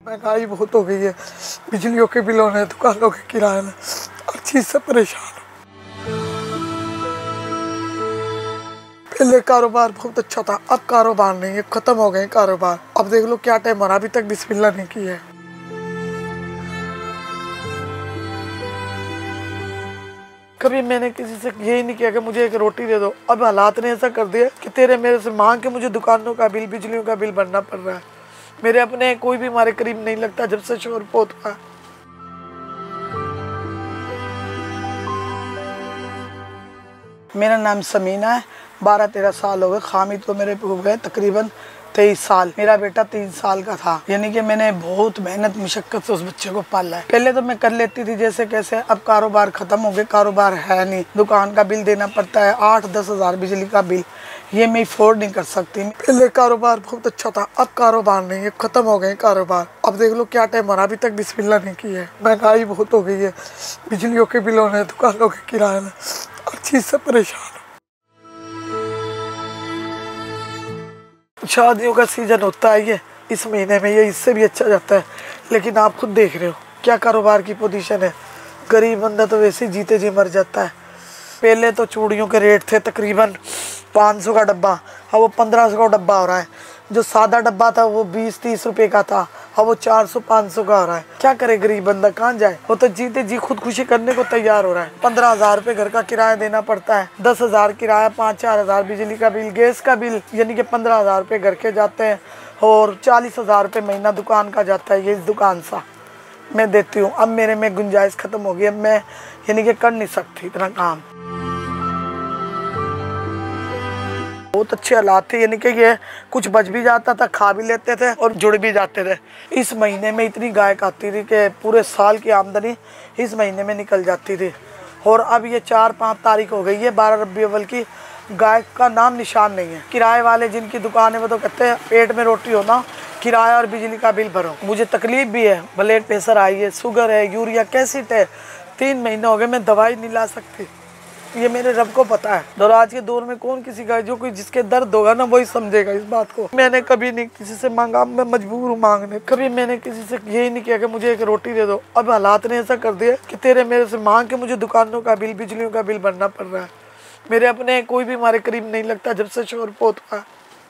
महंगाई बहुत हो गई है, बिजलियों के बिलों ने, दुकानों के किराए ने, हर चीज़ से परेशान हूँ। पहले कारोबार बहुत अच्छा था, अब कारोबार नहीं है, खत्म हो गए कारोबार। अब देख लो क्या टाइम हमारा, अभी तक बिस्मिल्लाह नहीं की है। कभी मैंने किसी से यही नहीं किया कि मुझे एक रोटी दे दो। अब हालात ने ऐसा कर दिया कि तेरे मेरे से मांग के मुझे दुकानों का बिल, बिजलियों का बिल भरना पड़ रहा है। मेरे अपने कोई भी हमारे करीब नहीं लगता जब से शोर पोत हुआ। मेरा नाम समीना है, 12-13 साल हो गए। खामिद को मेरे हो गए तकरीबन 23 साल। मेरा बेटा 3 साल का था। यानी कि मैंने बहुत मेहनत मुशक्कत से उस बच्चे को पाला है। पहले तो मैं कर लेती थी जैसे कैसे, अब कारोबार खत्म हो गया, कारोबार है नहीं। दुकान का बिल देना पड़ता है 8-10 हज़ार, बिजली का बिल, ये मैं अफोर्ड नहीं कर सकती। पहले कारोबार बहुत अच्छा था, अब कारोबार नहीं है, खत्म हो गए कारोबार। अब देख लो क्या टाइम हमारा, अभी तक बिस्मिल्लाह नहीं की है। महंगाई बहुत हो गई है, बिजलियों के बिलों ने, दुकानों के किराए ने, हर चीज़ से परेशान। शादियों का सीजन होता है ये इस महीने में, ये इससे भी अच्छा जाता है। लेकिन आप खुद देख रहे हो क्या कारोबार की पोजीशन है। गरीब बंदा तो वैसे ही जीते जी मर जाता है। पहले तो चूड़ियों के रेट थे तकरीबन 500 का डब्बा, अब वो 1500 का डब्बा हो रहा है। जो सादा डब्बा था वो 20-30 रुपए का था, अब वो 400-500 का हो रहा है। क्या करे गरीब बंदा, कहाँ जाए। वो तो जीते जी खुदकुशी करने को तैयार हो रहा है। 15,000 रुपये घर का किराया देना पड़ता है, 10,000 किराया, 5-4 हज़ार बिजली का बिल, गैस का बिल, यानी कि 15,000 रुपये घर के जाते हैं और 40,000 रुपये महीना दुकान का जाता है। ये इस दुकान सा मैं देती हूँ। अब मेरे में गुंजाइश ख़त्म हो गई, अब मैं यानी कि कर नहीं सकती इतना काम। बहुत अच्छे हालात थे, यानी कि ये कुछ बच भी जाता था, खा भी लेते थे और जुड़ भी जाते थे। इस महीने में इतनी गाय आती थी कि पूरे साल की आमदनी इस महीने में निकल जाती थी। और अब ये 4-5 तारीख हो गई है, 12 रबी अव्वल की, गाय का नाम निशान नहीं है। किराए वाले जिनकी दुकान है वो तो कहते हैं पेट में रोटी हो ना, किराया और बिजली का बिल भरो। मुझे तकलीफ भी है, ब्लड प्रेशर आई है, शुगर है, यूरिया कैसेट है। 3 महीने हो गए मैं दवाई नहीं ला सकती। ये मेरे रब को पता है। और आज के दौर में कौन किसी का, जो कोई जिसके दर्द होगा ना वही समझेगा इस बात को। मैंने कभी नहीं किसी से मांगा, मैं मजबूर हूँ मांगने। कभी मैंने किसी से यही नहीं किया कि मुझे एक रोटी दे दो। अब हालात ने ऐसा कर दिया कि तेरे मेरे से मांग के मुझे दुकानों का बिल, बिजलियों का बिल भरना पड़ रहा है। मेरे अपने कोई भी हमारे करीब नहीं लगता जब से शोर पोत हुआ।